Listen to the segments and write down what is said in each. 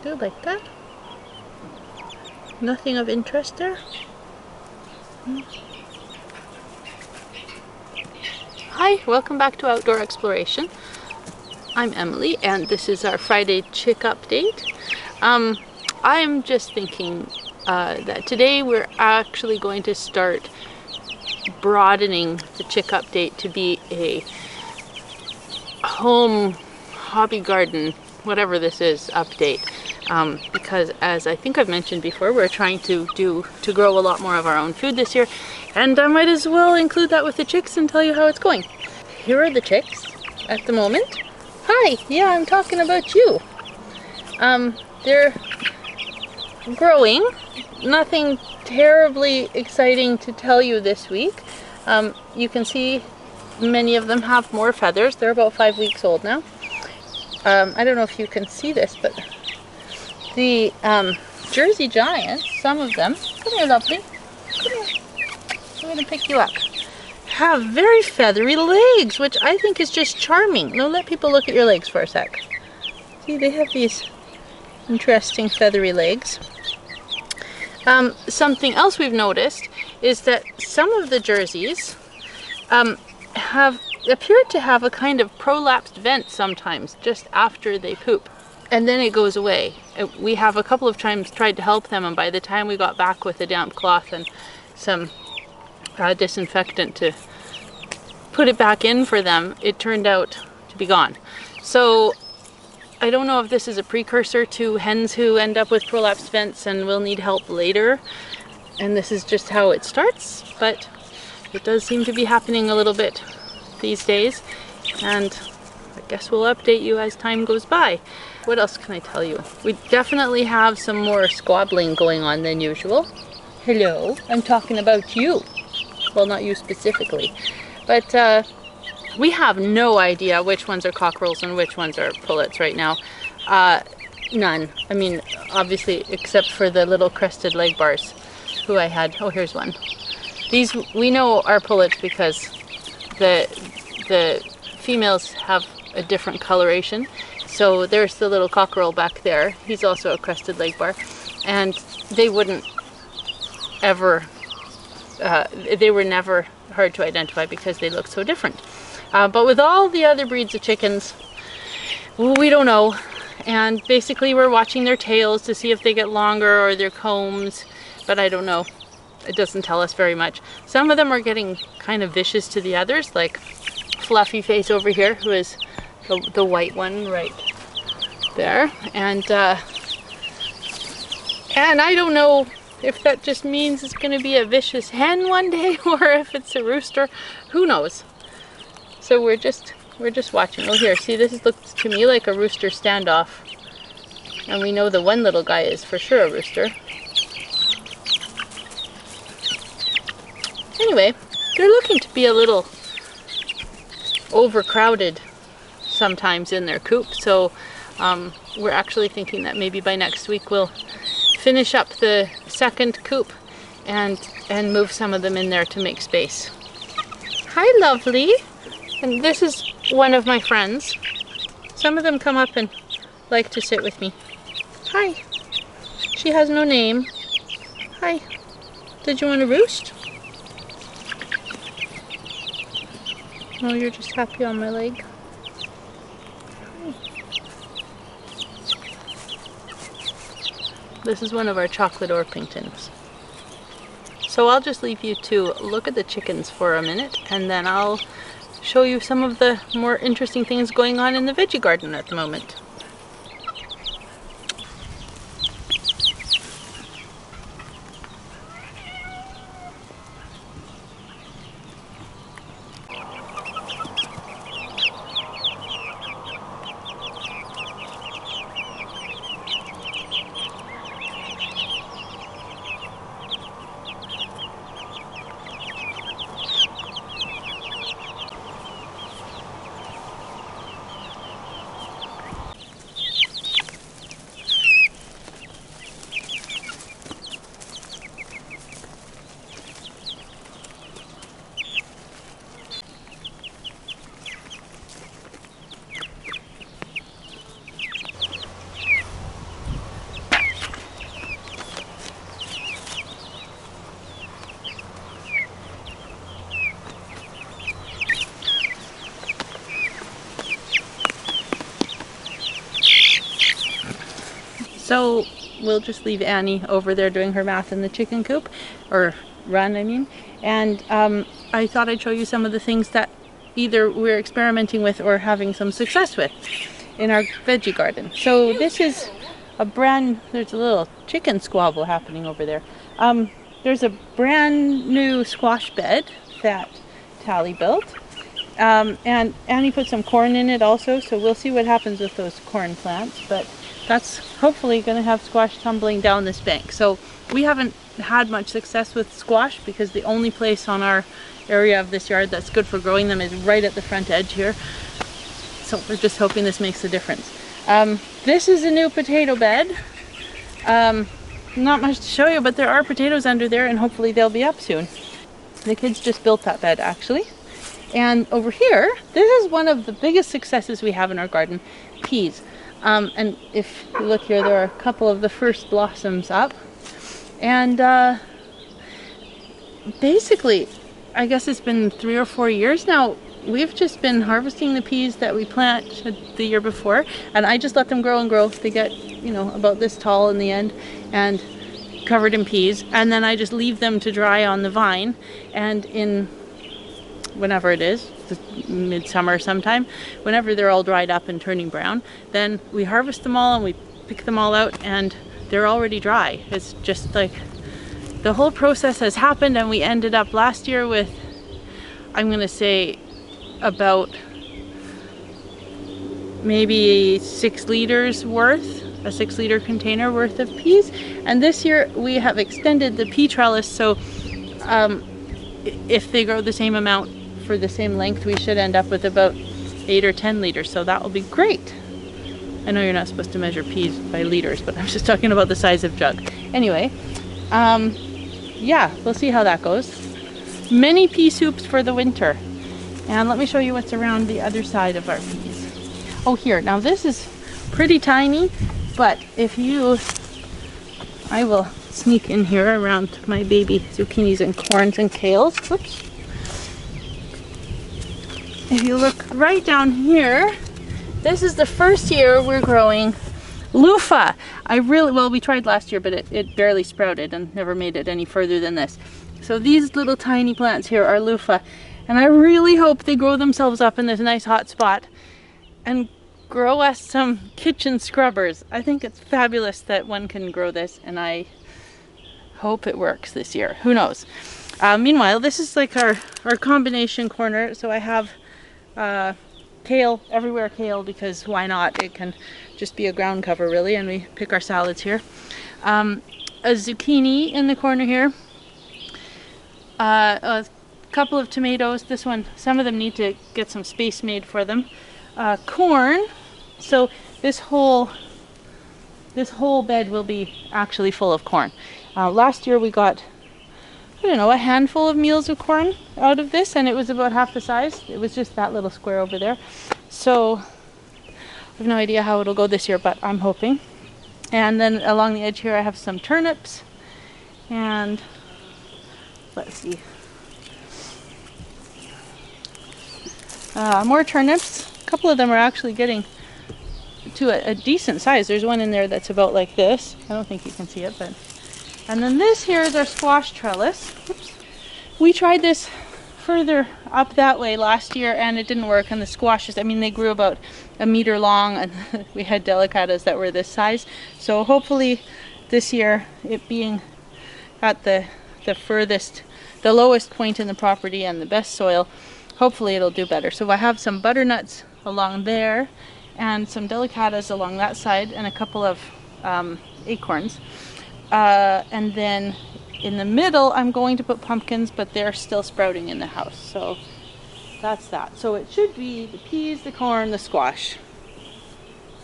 Do you like that? Nothing of interest there? Hi, welcome back to Outdoor Exploration. I'm Emily and this is our Friday chick update. I'm just thinking that today we're actually going to start broadening the chick update to be a home hobby garden, whatever this is, update. Because as I think I've mentioned before, we're trying to grow a lot more of our own food this year, and I might as well include that with the chicks and tell you how it's going. Here are the chicks at the moment. Hi, yeah, I'm talking about you. They're growing. Nothing terribly exciting to tell you this week. You can see many of them have more feathers. They're about 5 weeks old now. I don't know if you can see this, but the Jersey Giants, some of them, come here lovely, come here, I'm going to pick you up, have very feathery legs, which I think is just charming. Now let people look at your legs for a sec. See, they have these interesting feathery legs. Something else we've noticed is that some of the Jerseys have appeared to have a kind of prolapsed vent sometimes just after they poop, and then it goes away. We have a couple of times tried to help them, and by the time we got back with a damp cloth and some disinfectant to put it back in for them, it turned out to be gone. So I don't know if this is a precursor to hens who end up with prolapsed vents and will need help later, and this is just how it starts, but it does seem to be happening a little bit these days, and I guess we'll update you as time goes by. What else can I tell you? We definitely have some more squabbling going on than usual. Hello, I'm talking about you. Well, not you specifically, but we have no idea which ones are cockerels and which ones are pullets right now. None. I mean, obviously, except for the little crested leg bars who I had. Oh, here's one. These we know are pullets because the females have a different coloration. So there's the little cockerel back there. He's also a crested leg bar, and they wouldn't ever. They were never hard to identify because they look so different. But with all the other breeds of chickens, we don't know. And basically we're watching their tails to see if they get longer or their combs, but I don't know. It doesn't tell us very much. Some of them are getting kind of vicious to the others, like Fluffy Face over here, who is the white one right there. And I don't know if that just means it's going to be a vicious hen one day or if it's a rooster. Who knows? So we're just watching. Oh, here, see, this looks to me like a rooster standoff, and we know the one little guy is for sure a rooster. Anyway, they're looking to be a little overcrowded sometimes in their coop, so we're actually thinking that maybe by next week we'll finish up the second coop and move some of them in there to make space. Hi, lovely. And this is one of my friends. Some of them come up and like to sit with me. Hi. She has no name. Hi. Did you want to roost? No, you're just happy on my leg. Hi. This is one of our chocolate Orpingtons. So I'll just leave you to look at the chickens for a minute, and then I'll show you some of the more interesting things going on in the veggie garden at the moment. So we'll just leave Annie over there doing her math in the chicken coop, or run I mean, and I thought I'd show you some of the things that either we're experimenting with or having some success with in our veggie garden. So this is there's a little chicken squabble happening over there. There's a brand new squash bed that Tally built. And Annie put some corn in it also, so we'll see what happens with those corn plants, but that's hopefully going to have squash tumbling down this bank. So we haven't had much success with squash because the only place on our area of this yard that's good for growing them is right at the front edge here. So we're just hoping this makes a difference. This is a new potato bed. Not much to show you, but there are potatoes under there and hopefully they'll be up soon. The kids just built that bed actually. And over here, this is one of the biggest successes we have in our garden, peas. And if you look here, there are a couple of the first blossoms up. And basically, I guess it's been 3 or 4 years now, we've just been harvesting the peas that we planted the year before, and I just let them grow and grow. They get, you know, about this tall in the end and covered in peas, and then I just leave them to dry on the vine, and in whenever it is, midsummer sometime, whenever they're all dried up and turning brown, then we harvest them all and we pick them all out and they're already dry. It's just like the whole process has happened, and we ended up last year with, I'm going to say, about maybe 6 liters worth, a 6-liter container worth of peas. And this year we have extended the pea trellis, so if they grow the same amount for the same length, we should end up with about 8 or 10 liters, so that will be great. I know you're not supposed to measure peas by liters, but I'm just talking about the size of jug. Anyway, yeah, we'll see how that goes. Many pea soups for the winter. And let me show you what's around the other side of our peas. Oh, here, now this is pretty tiny, but if you, I will sneak in here around my baby zucchinis and corns and kales. Whoops. If you look right down here, this is the first year we're growing loofah. Well, we tried last year, but it barely sprouted and never made it any further than this. So these little tiny plants here are loofah, and I really hope they grow themselves up in this nice hot spot and grow us some kitchen scrubbers. I think it's fabulous that one can grow this, and I hope it works this year. Who knows? Meanwhile, this is like our combination corner. So I have kale, everywhere kale, because why not? It can just be a ground cover really, and we pick our salads here. A zucchini in the corner here. A couple of tomatoes. This one, some of them need to get some space made for them. Corn. So this whole bed will be actually full of corn. Last year we got, I don't know, a handful of meals of corn out of this, and it was about half the size. It was just that little square over there. So I have no idea how it'll go this year, but I'm hoping. And then along the edge here I have some turnips, and let's see, more turnips. A couple of them are actually getting to a decent size. There's one in there that's about like this. I don't think you can see it, but... And then this here is our squash trellis. Oops. We tried this further up that way last year and it didn't work, and the squashes, I mean, they grew about 1 meter long, and we had delicatas that were this size. So hopefully this year, it being at the furthest, the lowest point in the property and the best soil, hopefully it'll do better. So I have some butternuts along there and some delicatas along that side, and a couple of acorns. And then in the middle I'm going to put pumpkins, but they're still sprouting in the house. So that's that. So it should be the peas, the corn, the squash.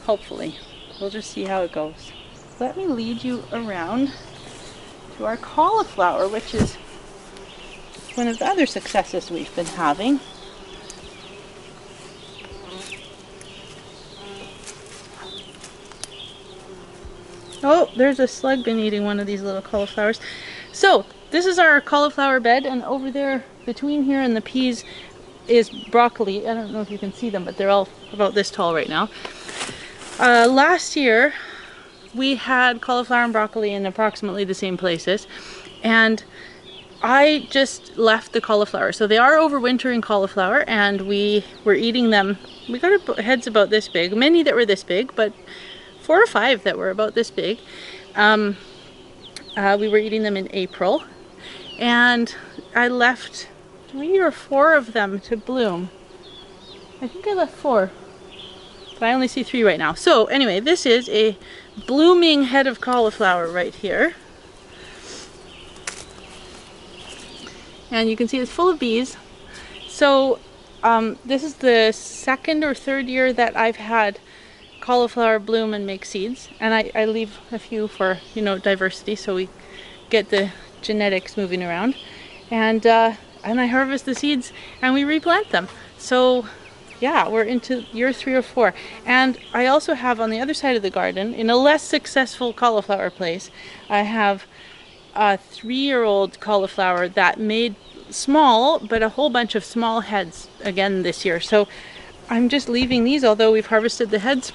Hopefully. We'll just see how it goes. Let me lead you around to our cauliflower, which is one of the other successes we've been having. Oh, there's a slug been eating one of these little cauliflowers. So this is our cauliflower bed, and over there between here and the peas is broccoli. I don't know if you can see them, but they're all about this tall right now. Last year we had cauliflower and broccoli in approximately the same places, and I just left the cauliflower. So they are overwintering cauliflower, and we were eating them. We got our heads about this big, many that were this big, but 4 or 5 that were about this big. We were eating them in April, and I left 3 or 4 of them to bloom. I think I left 4, but I only see 3 right now. So anyway, this is a blooming head of cauliflower right here. And you can see it's full of bees. So this is the 2nd or 3rd year that I've had cauliflower bloom and make seeds. And I leave a few for, you know, diversity, so we get the genetics moving around. And I harvest the seeds and we replant them. So yeah, we're into year 3 or 4. And I also have on the other side of the garden, in a less successful cauliflower place, I have a 3-year-old cauliflower that made small, but a whole bunch of small heads again this year. So I'm just leaving these, although we've harvested the heads,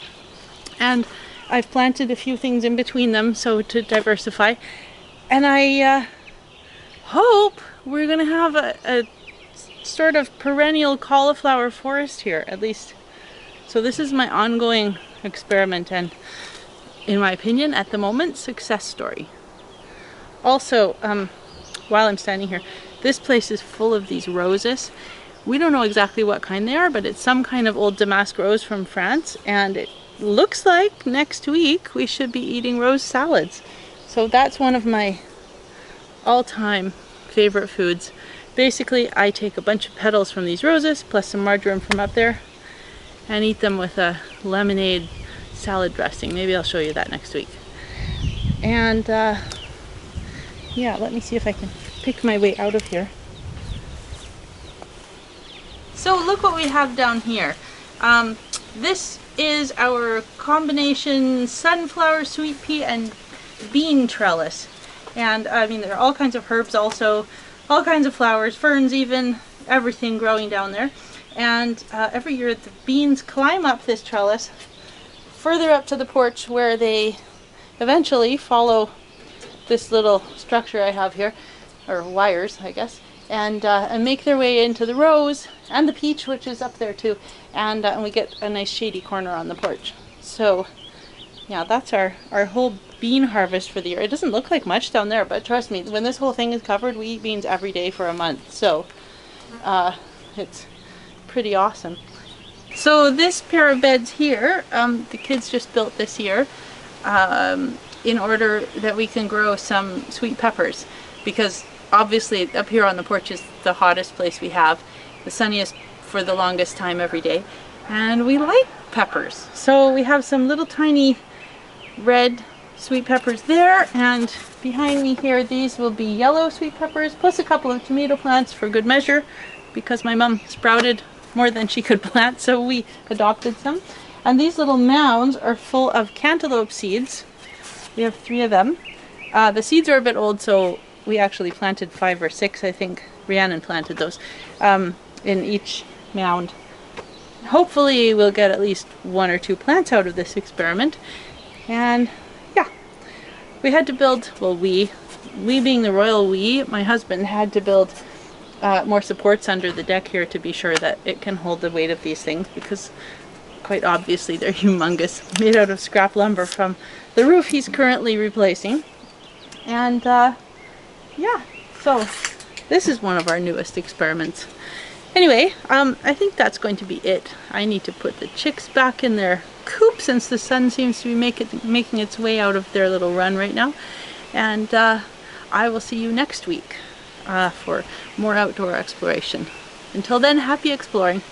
and I've planted a few things in between them so to diversify. And I hope we're gonna have a sort of perennial cauliflower forest here, at least. So this is my ongoing experiment, and in my opinion at the moment, success story. Also, while I'm standing here, this place is full of these roses. We don't know exactly what kind they are, but it's some kind of old damask rose from France, and it looks like next week we should be eating rose salads. So that's one of my all-time favorite foods. Basically, I take a bunch of petals from these roses plus some marjoram from up there and eat them with a lemonade salad dressing. Maybe I'll show you that next week. And yeah, let me see if I can pick my way out of here. So look what we have down here. This is our combination sunflower, sweet pea, and bean trellis. And I mean, there are all kinds of herbs also, all kinds of flowers, ferns even, everything growing down there. And every year the beans climb up this trellis further up to the porch, where they eventually follow this little structure I have here, or wires I guess, and make their way into the rose and the peach, which is up there too, and we get a nice shady corner on the porch. So yeah, that's our whole bean harvest for the year. It doesn't look like much down there, but trust me, when this whole thing is covered, we eat beans every day for a month. So it's pretty awesome. So this pair of beds here, the kids just built this year in order that we can grow some sweet peppers, because obviously up here on the porch is the hottest place we have, the sunniest for the longest time every day, and we like peppers. So we have some little tiny red sweet peppers there, and behind me here, these will be yellow sweet peppers, plus a couple of tomato plants for good measure, because my mom sprouted more than she could plant, so we adopted some. And these little mounds are full of cantaloupe seeds. We have 3 of them. The seeds are a bit old, so we actually planted 5 or 6, I think. Rhiannon planted those in each mound. Hopefully we'll get at least 1 or 2 plants out of this experiment. And yeah, we had to build, well, we being the royal we, my husband had to build more supports under the deck here to be sure that it can hold the weight of these things, because quite obviously they're humongous, made out of scrap lumber from the roof he's currently replacing. And yeah, so this is one of our newest experiments. Anyway, I think that's going to be it. I need to put the chicks back in their coop, since the sun seems to be making its way out of their little run right now. And I will see you next week for more outdoor exploration. Until then, happy exploring.